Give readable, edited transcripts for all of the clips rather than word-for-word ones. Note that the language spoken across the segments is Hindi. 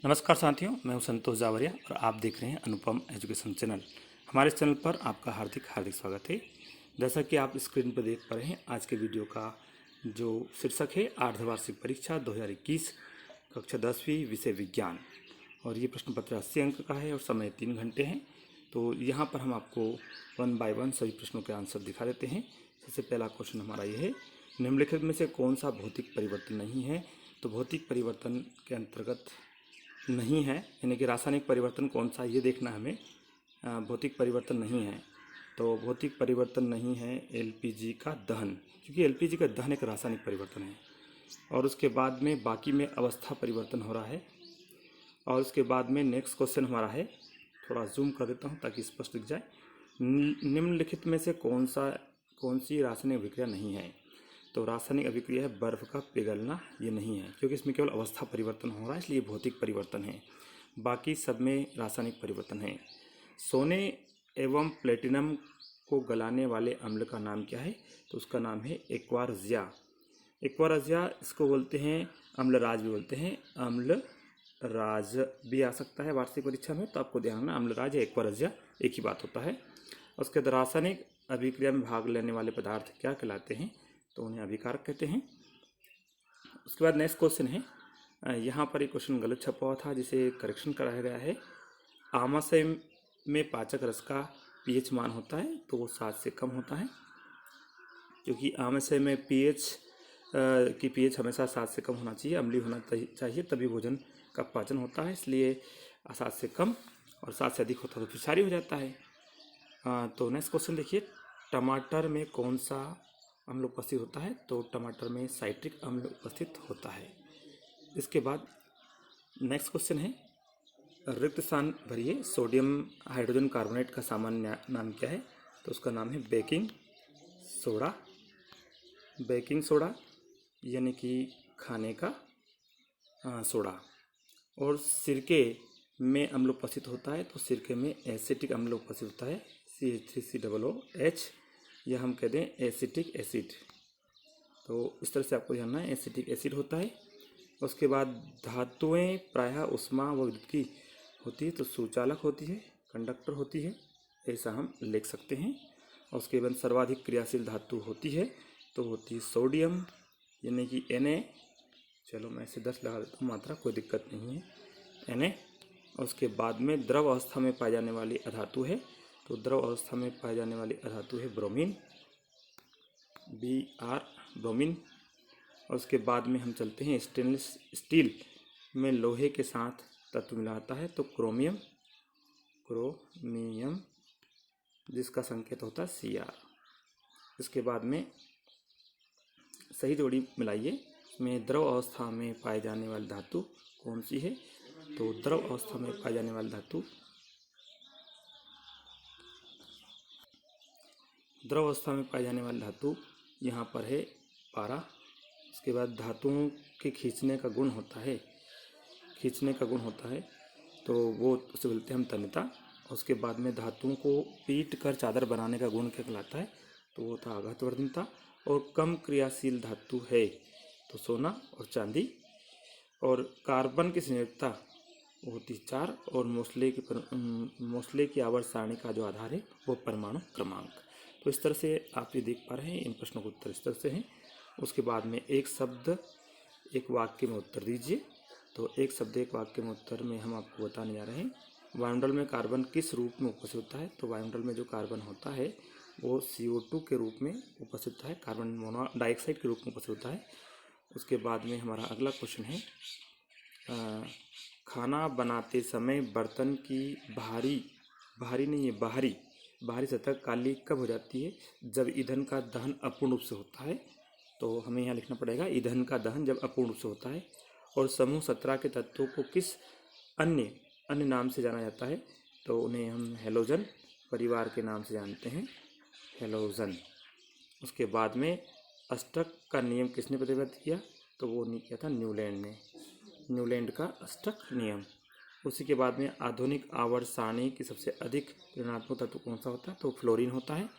नमस्कार साथियों, मैं हूं संतोष जावरिया और आप देख रहे हैं अनुपम एजुकेशन चैनल। हमारे चैनल पर आपका हार्दिक हार्दिक स्वागत है। जैसा कि आप स्क्रीन पर देख पा रहे हैं, आज के वीडियो का जो शीर्षक है अर्धवार्षिक परीक्षा 2021 कक्षा 10वीं विषय विज्ञान, और ये प्रश्न पत्र 80 अंक का है और समय 3 घंटे हैं। तो यहाँ पर हम आपको 1 बाय 1 सभी प्रश्नों के आंसर दिखा देते हैं। सबसे पहला क्वेश्चन हमारा ये है, निम्नलिखित में से कौन सा भौतिक परिवर्तन नहीं है? तो भौतिक परिवर्तन के अंतर्गत नहीं है, यानी कि रासायनिक परिवर्तन कौन सा ये देखना हमें। भौतिक परिवर्तन नहीं है, तो भौतिक परिवर्तन नहीं है एलपीजी का दहन, क्योंकि एलपीजी का दहन एक रासायनिक परिवर्तन है। और उसके बाद में बाकी में अवस्था परिवर्तन हो रहा है। और उसके बाद में नेक्स्ट क्वेश्चन हमारा है, थोड़ा जूम कर देता हूँ ताकि स्पष्ट दिख जाए। निम्नलिखित में से कौन सी रासायनिक अभिक्रिया नहीं है? तो रासायनिक अभिक्रिया है बर्फ का पिघलना, ये नहीं है क्योंकि इसमें केवल अवस्था परिवर्तन हो रहा है, इसलिए भौतिक परिवर्तन है। बाकी सब में रासायनिक परिवर्तन है। सोने एवं प्लेटिनम को गलाने वाले अम्ल का नाम क्या है? तो उसका नाम है एक्वारजिया। एक्वारजिया इसको बोलते हैं अम्लराज भी बोलते हैं, अम्लराज भी आ सकता है वार्षिक परीक्षा में, तो आपको ध्यान रखना अम्लराज या एक्वारजिया एक ही बात होता है। उसके बाद रासायनिक अभिक्रिया में भाग लेने वाले पदार्थ क्या कहलाते हैं? तो उन्हें अभिकारक कहते हैं। उसके बाद नेक्स्ट क्वेश्चन है, यहाँ पर एक क्वेश्चन गलत छपा हुआ था जिसे करेक्शन कराया गया है। आमाशय में पाचक रस का पीएच मान होता है तो वो 7 से कम होता है, क्योंकि आमाशय में पीएच हमेशा 7 से कम होना चाहिए, अम्लीय होना चाहिए, तभी भोजन का पाचन होता है। इसलिए 7 से कम और 7 से अधिक होता है तो फिर क्षारीय हो जाता है। तो नेक्स्ट क्वेश्चन देखिए, टमाटर में कौन सा अम्ल उपस्थित होता है? तो टमाटर में साइट्रिक अम्ल उपस्थित होता है। इसके बाद नेक्स्ट क्वेश्चन है, रिक्त स्थान भरिए, सोडियम हाइड्रोजन कार्बोनेट का सामान्य नाम क्या है? तो उसका नाम है बेकिंग सोडा। बेकिंग सोडा यानी कि खाने का सोडा। और सिरके में अम्ल उपस्थित होता है तो सिरके में एसिटिक अम्ल उपस्थित होता है, CH3COOH, या हम कहते हैं एसिटिक एसिड। तो इस तरह से आपको जानना है, एसिटिक एसिड होता है। उसके बाद धातुएं प्रायः उष्मा व विद्युत की होती है, तो सुचालक होती है, कंडक्टर होती है, ऐसा हम लिख सकते हैं। और उसके बाद सर्वाधिक क्रियाशील धातु होती है तो होती है सोडियम, यानी कि Na। चलो मैं इसे 10 लगा देता हूँ मात्रा, कोई दिक्कत नहीं है, Na। और उसके बाद में द्रव अवस्था में पाई जाने वाली अधातु है, तो द्रव अवस्था में पाई जाने वाली अधातु है ब्रोमीन, Br, ब्रोमीन। और उसके बाद में हम चलते हैं स्टेनलेस स्टील में लोहे के साथ तत्व मिलाता है तो क्रोमियम, जिसका संकेत होता है Cr। इसके बाद में सही जोड़ी मिलाइए, इसमें द्रव अवस्था में पाई जाने वाली धातु कौन सी है? तो द्रव अवस्था में पाई जाने वाली धातु यहाँ पर है पारा। उसके बाद धातुओं के खींचने का गुण होता है तो वो उसे बोलते हैं हम तन्यता। उसके बाद में धातुओं को पीट कर चादर बनाने का गुण क्या कहलाता है? तो वो था आघातवर्धनता। और कम क्रियाशील धातु है तो सोना और चांदी। और कार्बन की संयोजकता होती 4, और मोस्ले की आवर्त सारणी का जो आधार है वो परमाणु क्रमांक। तो इस तरह से आप ये देख पा रहे हैं, इन प्रश्नों के उत्तर इस तरह से हैं। उसके बाद में एक शब्द एक वाक्य में उत्तर दीजिए। तो एक शब्द एक वाक्य में उत्तर में हम आपको बताने जा रहे हैं, वायुमंडल में कार्बन किस रूप में उपस्थित होता है? तो वायुमंडल में जो कार्बन होता है वो CO2 के रूप में उपस्थित होता है, कार्बन डाइऑक्साइड के रूप में उपस्थित होता है। उसके बाद में हमारा अगला क्वेश्चन है, खाना बनाते समय बर्तन की बाहरी सतह काली कब हो जाती है? जब ईंधन का दहन अपूर्ण रूप से होता है। तो हमें यहाँ लिखना पड़ेगा ईंधन का दहन जब अपूर्ण रूप से होता है। और समूह 17 के तत्वों को किस अन्य नाम से जाना जाता है? तो उन्हें हम हेलोजन परिवार के नाम से जानते हैं, हेलोजन। उसके बाद में अष्टक का नियम किसने प्रतिबद्ध किया? तो वो नहीं किया था न्यूलैंड ने, न्यूलैंड का अष्टक नियम। उसी के बाद में आधुनिक आवर्त सारणी की सबसे अधिक ऋणात्मक तत्व कौन सा होता है? तो फ्लोरीन होता है।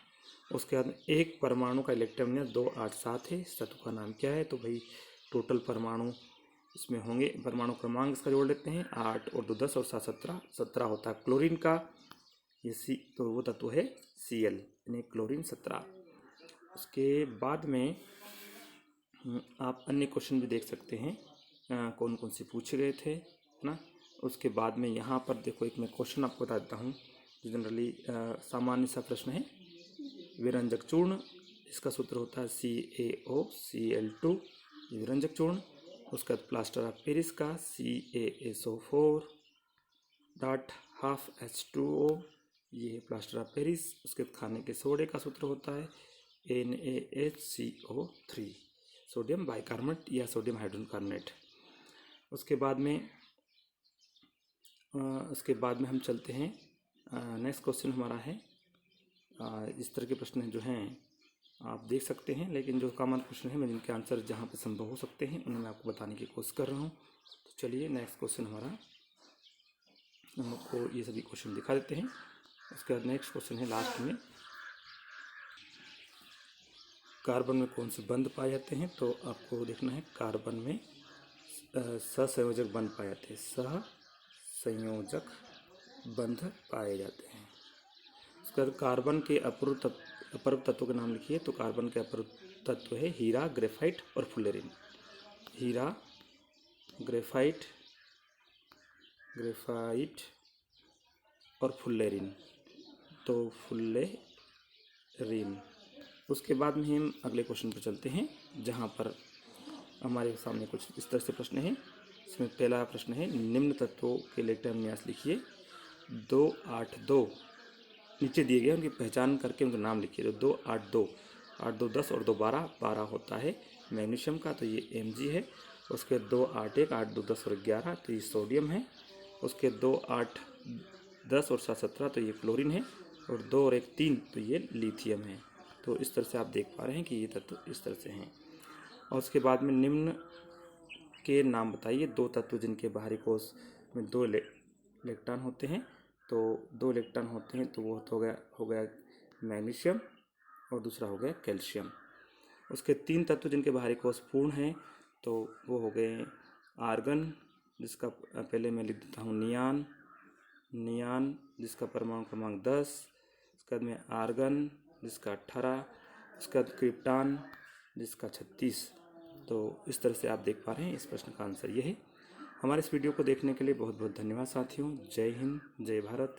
उसके बाद एक परमाणु का इलेक्ट्रॉन नंबर 287 है, इस तत्व का नाम क्या है? तो भाई टोटल परमाणु इसमें होंगे परमाणु क्रमांक इसका जोड़ लेते हैं 8 और 2 10 और 7 17, 17 होता है क्लोरीन का। ये तो वो तत्व है Cl यानी क्लोरीन 17। उसके बाद में आप अन्य क्वेश्चन भी देख सकते हैं कौन कौन से पूछे गए थे, है ना। उसके बाद में यहाँ पर देखो एक मैं क्वेश्चन आपको बता देता हूँ, जनरली सामान्य सा प्रश्न है। विरंजक चूर्ण, इसका सूत्र होता है CaOCl2, ये विरंजक चूर्ण। उसका प्लास्टर ऑफ पेरिस का CaSO4 डॉट हाफ H2O, ये है प्लास्टर ऑफ पेरिस। उसके खाने के सोडे का सूत्र होता है NaHCO3, सोडियम बाइकार्बोनेट या सोडियम हाइड्रोजन कार्बोनेट। उसके बाद में हम चलते हैं, नेक्स्ट क्वेश्चन हमारा है, इस तरह के प्रश्न जो हैं आप देख सकते हैं, लेकिन जो कॉमन क्वेश्चन है मैं जिनके आंसर जहाँ पे संभव हो सकते हैं उन्हें मैं आपको बताने की कोशिश कर रहा हूँ। तो चलिए नेक्स्ट क्वेश्चन हमारा, हम आपको ये सभी क्वेश्चन दिखा देते हैं। उसके बाद नेक्स्ट क्वेश्चन है लास्ट में, कार्बन में कौन से बंध पाए जाते हैं। तो आपको देखना है कार्बन में सहसंयोजक बंध पाए जाते हैं, सहसंयोजक बंध पाए जाते हैं। उसके बाद कार्बन के अपरूप तत्वों के नाम लिखिए। तो कार्बन के अपरूप तत्व है हीरा, ग्रेफाइट और फुलेरिन। हीरा, ग्रेफाइट और फुलेरिन, तो फुलेरिन। उसके बाद में हम अगले क्वेश्चन पर चलते हैं, जहाँ पर हमारे सामने कुछ इस तरह से प्रश्न है। इसमें पहला प्रश्न है, निम्न तत्वों के इलेक्ट्रॉन विन्यास लिखिए। 2 8 2 नीचे दिए गए उनकी पहचान करके उनका नाम लिखिए। तो 2 8 2, 8 2 10 और 2 12, 12 होता है मैग्नीशियम का, तो ये Mg है। उसके 2 8 1, 8 2 10 और 11, तो ये सोडियम है। उसके 2 8 10 और 7 17, तो ये क्लोरीन है। और 2 और 1 3, तो ये लिथियम है। तो इस तरह से आप देख पा रहे हैं कि ये तत्व इस तरह से हैं। और उसके बाद में निम्न के नाम बताइए। 2 तत्व जिनके बाहरी कोश में 2 इलेक्ट्रॉन होते हैं। तो 2 इलेक्ट्रॉन होते हैं, तो वो हो गया मैग्नीशियम और दूसरा हो गया कैल्शियम। उसके 3 तत्व जिनके बाहरी कोश पूर्ण हैं, तो वो हो गए आर्गन, जिसका पहले मैं लिख देता हूँ नियान, जिसका परमाणु क्रमांक 10। उसके बाद में आर्गन, जिसका 18। उसके बाद क्रिप्टॉन, जिसका 36। तो इस तरह से आप देख पा रहे हैं, इस प्रश्न का आंसर ये है। हमारे इस वीडियो को देखने के लिए बहुत बहुत धन्यवाद साथियों। जय हिंद, जय भारत।